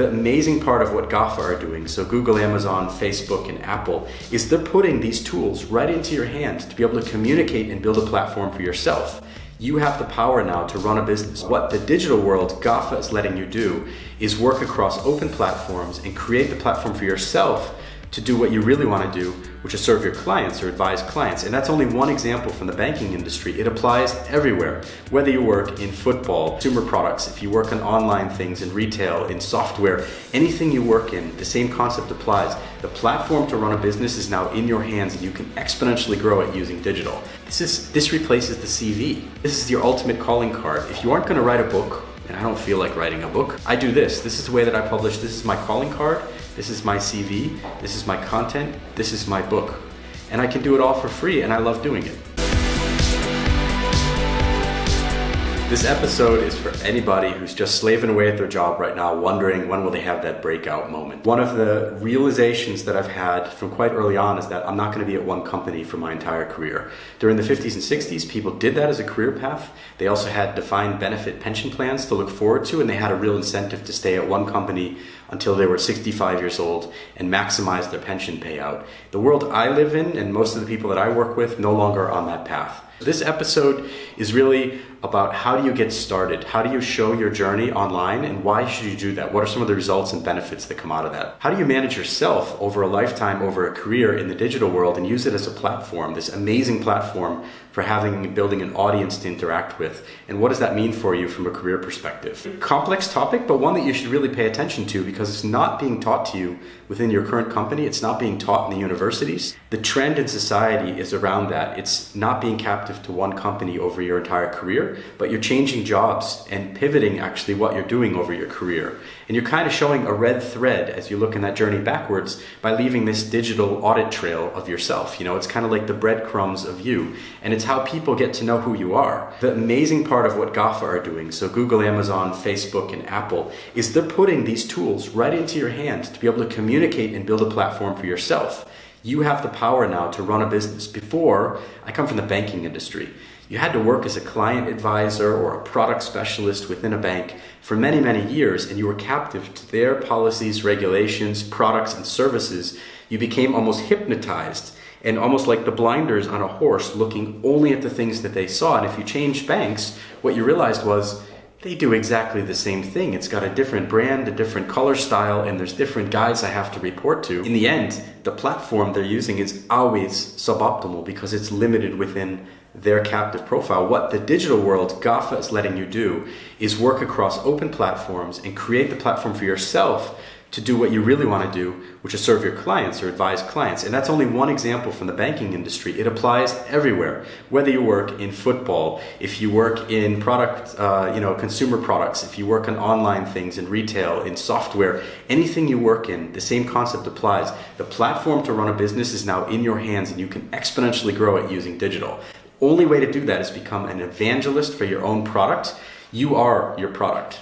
The amazing part of what GAFA are doing, so Google, Amazon, Facebook, and Apple, is they're putting these tools right into your hand to be able to communicate and build a platform for yourself. You have the power now to run a business. What the digital world, GAFA, is letting you do is work across open platforms and create the platform for yourself to do what you really want to do, which is serve your clients or advise clients. And that's only one example from the banking industry. It applies everywhere. Whether you work in football, consumer products, if you work on online things, in retail, in software, anything you work in, the same concept applies. The platform to run a business is now in your hands and you can exponentially grow it using digital. This replaces the CV. This is your ultimate calling card. If you aren't going to write a book, and I don't feel like writing a book, I do this. This is the way that I publish. This is my calling card. This is my CV. This is my content. This is my book. And I can do it all for free, and I love doing it. This episode is for anybody who's just slaving away at their job right now, wondering when will they have that breakout moment. One of the realizations that I've had from quite early on is that I'm not going to be at one company for my entire career. During the 50s and 60s, people did that as a career path. They also had defined benefit pension plans to look forward to, and they had a real incentive to stay at one company until they were 65 years old and maximize their pension payout. The world I live in and most of the people that I work with no longer are on that path. This episode is really about how do you get started? How do you show your journey online, and why should you do that? What are some of the results and benefits that come out of that? How do you manage yourself over a lifetime, over a career in the digital world, and use it as a platform, this amazing platform for having and building an audience to interact with? And what does that mean for you from a career perspective? Complex topic, but one that you should really pay attention to because it's not being taught to you within your current company. It's not being taught in the universities. The trend in society is around that. It's not being captive to one company over your entire career, but you're changing jobs and pivoting actually what you're doing over your career. And you're kind of showing a red thread as you look in that journey backwards by leaving this digital audit trail of yourself. You know, it's kind of like the breadcrumbs of you, and it's how people get to know who you are. The amazing part of what GAFA are doing, so Google, Amazon, Facebook, and Apple, is they're putting these tools right into your hand to be able to communicate and build a platform for yourself. You have the power now to run a business. Before, I come from the banking industry. You had to work as a client advisor or a product specialist within a bank for many, many years, and you were captive to their policies, regulations, products, and services. You became almost hypnotized and almost like the blinders on a horse, looking only at the things that they saw. And if you changed banks, what you realized was they do exactly the same thing. It's got a different brand, a different color style, and there's different guys I have to report to. In the end, the platform they're using is always suboptimal because it's limited within their captive profile. What the digital world, GAFA, is letting you do is work across open platforms and create the platform for yourself to do what you really want to do, which is serve your clients or advise clients. And that's only one example from the banking industry. It applies everywhere. Whether you work in football, if you work in consumer products, if you work on online things, in retail, in software, anything you work in, the same concept applies. The platform to run a business is now in your hands and you can exponentially grow it using digital. Only way to do that is become an evangelist for your own product. You are your product.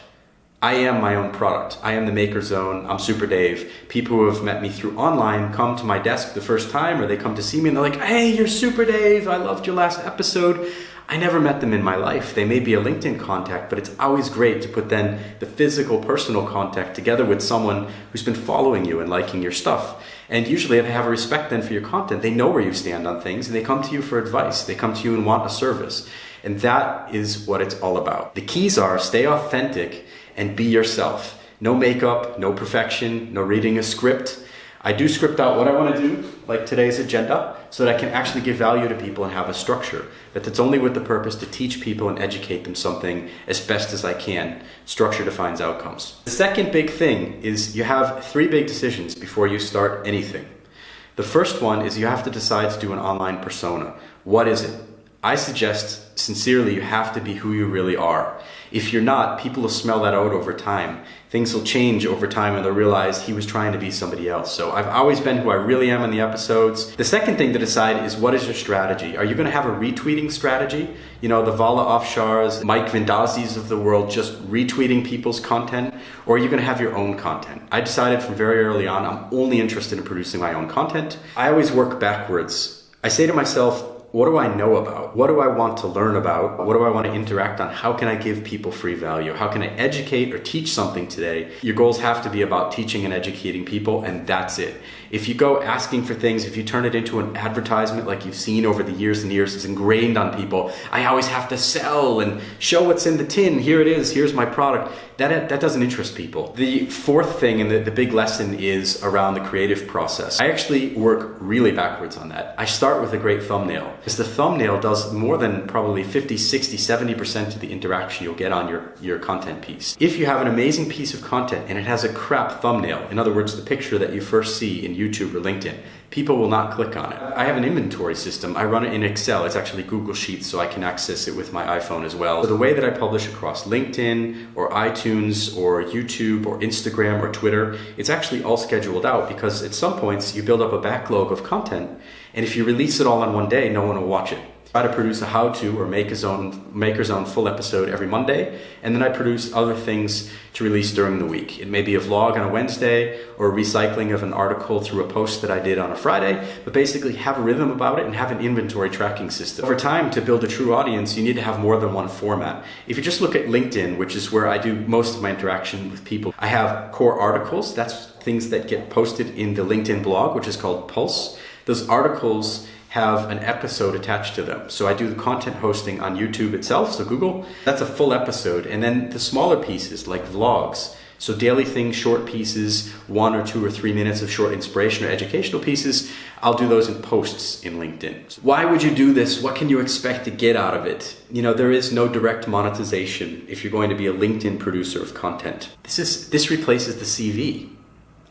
I am my own product. I am the Maker Zone. I'm Super Dave. People who have met me through online come to my desk the first time, or they come to see me and they're like, hey, you're Super Dave. I loved your last episode. I never met them in my life. They may be a LinkedIn contact, but it's always great to put then the physical, personal contact together with someone who's been following you and liking your stuff. And usually they have a respect then for your content. They know where you stand on things and they come to you for advice. They come to you and want a service. And that is what it's all about. The keys are stay authentic and be yourself. No makeup, no perfection, no reading a script. I do script out what I want to do, like today's agenda, so that I can actually give value to people and have a structure. That's only with the purpose to teach people and educate them something as best as I can. Structure defines outcomes. The second big thing is you have 3 big decisions before you start anything. The first one is you have to decide to do an online persona. What is it? I suggest sincerely you have to be who you really are. If you're not, people will smell that out over time. Things will change over time and they'll realize he was trying to be somebody else. So I've always been who I really am in the episodes. The second thing to decide is what is your strategy? Are you going to have a retweeting strategy? You know, the Vala Afshars, Mike Vindazis of the world just retweeting people's content? Or are you going to have your own content? I decided from very early on, I'm only interested in producing my own content. I always work backwards. I say to myself, what do I know about? What do I want to learn about? What do I want to interact on? How can I give people free value? How can I educate or teach something today? Your goals have to be about teaching and educating people, and that's it. If you go asking for things, if you turn it into an advertisement like you've seen over the years and years, it's ingrained on people. I always have to sell and show what's in the tin. Here it is. Here's my product. That doesn't interest people. The fourth thing and the big lesson is around the creative process. I actually work really backwards on that. I start with a great thumbnail, because the thumbnail does more than probably 50, 60, 70% of the interaction you'll get on your content piece. If you have an amazing piece of content and it has a crap thumbnail, in other words, the picture that you first see in YouTube or LinkedIn, people will not click on it. I have an inventory system. I run it in Excel. It's actually Google Sheets, so I can access it with my iPhone as well. So the way that I publish across LinkedIn or iTunes or YouTube or Instagram or Twitter, it's actually all scheduled out, because at some points you build up a backlog of content, and if you release it all in one day, no one will watch it. I try to produce a how-to or maker's own full episode every Monday, and then I produce other things to release during the week. It may be a vlog on a Wednesday or a recycling of an article through a post that I did on a Friday, but basically have a rhythm about it and have an inventory tracking system. Over time, to build a true audience, you need to have more than one format. If you just look at LinkedIn, which is where I do most of my interaction with people, I have core articles. That's things that get posted in the LinkedIn blog, which is called Pulse. Those articles have an episode attached to them. So I do the content hosting on YouTube itself, so Google, that's a full episode. And then the smaller pieces like vlogs, so daily things, short pieces, 1 or 2 or 3 minutes of short inspiration or educational pieces, I'll do those in posts in LinkedIn. So why would you do this? What can you expect to get out of it? There is no direct monetization if you're going to be a LinkedIn producer of content. This replaces the CV.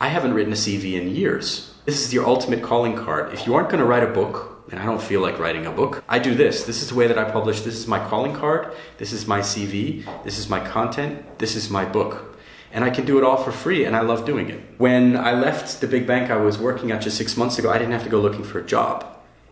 I haven't written a CV in years. This is your ultimate calling card. If you aren't going to write a book, and I don't feel like writing a book, I do this. This is the way that I publish. This is my calling card. This is my CV. This is my content. This is my book. And I can do it all for free, and I love doing it. When I left the big bank I was working at just 6 months ago, I didn't have to go looking for a job.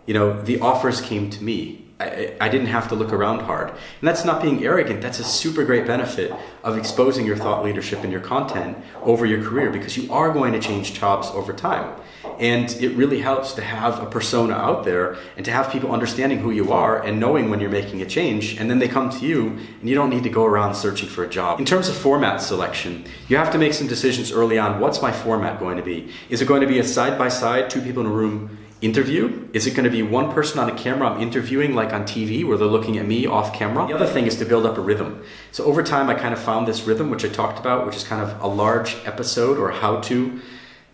The offers came to me. I didn't have to look around hard. And that's not being arrogant. That's a super great benefit of exposing your thought leadership and your content over your career, because you are going to change jobs over time. And it really helps to have a persona out there and to have people understanding who you are and knowing when you're making a change, and then they come to you and you don't need to go around searching for a job. In terms of format selection, you have to make some decisions early on. What's my format going to be? Is it going to be a side-by-side, 2 people in a room interview? Is it going to be one person on a camera I'm interviewing like on TV where they're looking at me off camera? The other thing is to build up a rhythm. So over time I kind of found this rhythm which I talked about, which is kind of a large episode or how-to,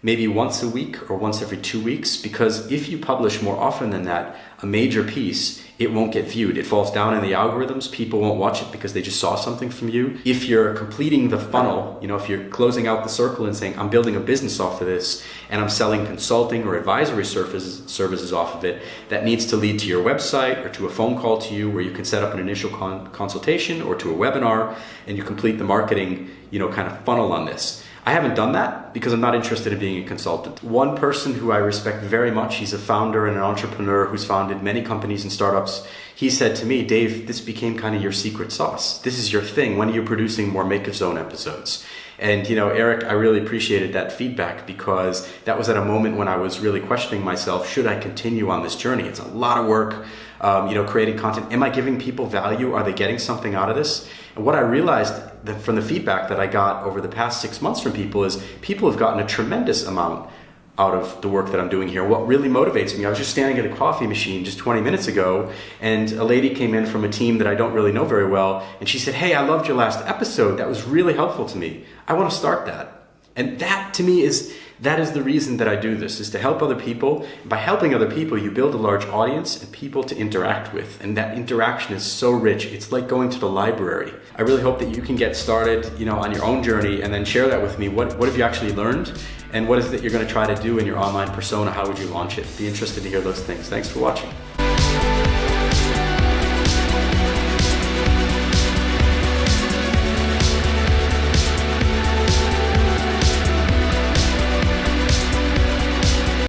maybe once a week or once every 2 weeks, because if you publish more often than that, a major piece, it won't get viewed. It falls down in the algorithms. People won't watch it because they just saw something from you. If you're completing the funnel, if you're closing out the circle and saying, I'm building a business off of this and I'm selling consulting or advisory services off of it, that needs to lead to your website or to a phone call to you where you can set up an initial consultation or to a webinar, and you complete the marketing, kind of funnel on this. I haven't done that because I'm not interested in being a consultant. One person who I respect very much, he's a founder and an entrepreneur who's founded many companies and startups. He said to me, Dave, this became kind of your secret sauce. This is your thing. When are you producing more Maker Zone episodes? And Eric, I really appreciated that feedback, because that was at a moment when I was really questioning myself, should I continue on this journey? It's a lot of work, creating content. Am I giving people value? Are they getting something out of this? And what I realized from the feedback that I got over the past 6 months from people is people have gotten a tremendous amount out of the work that I'm doing here. What really motivates me, I was just standing at a coffee machine just 20 minutes ago, and a lady came in from a team that I don't really know very well, and she said, hey, I loved your last episode. That was really helpful to me. I want to start that. And that to me is the reason that I do this, is to help other people. By helping other people, you build a large audience and people to interact with. And that interaction is so rich. It's like going to the library. I really hope that you can get started, on your own journey, and then share that with me. What have you actually learned? And what is it that you're going to try to do in your online persona? How would you launch it? Be interested to hear those things. Thanks for watching.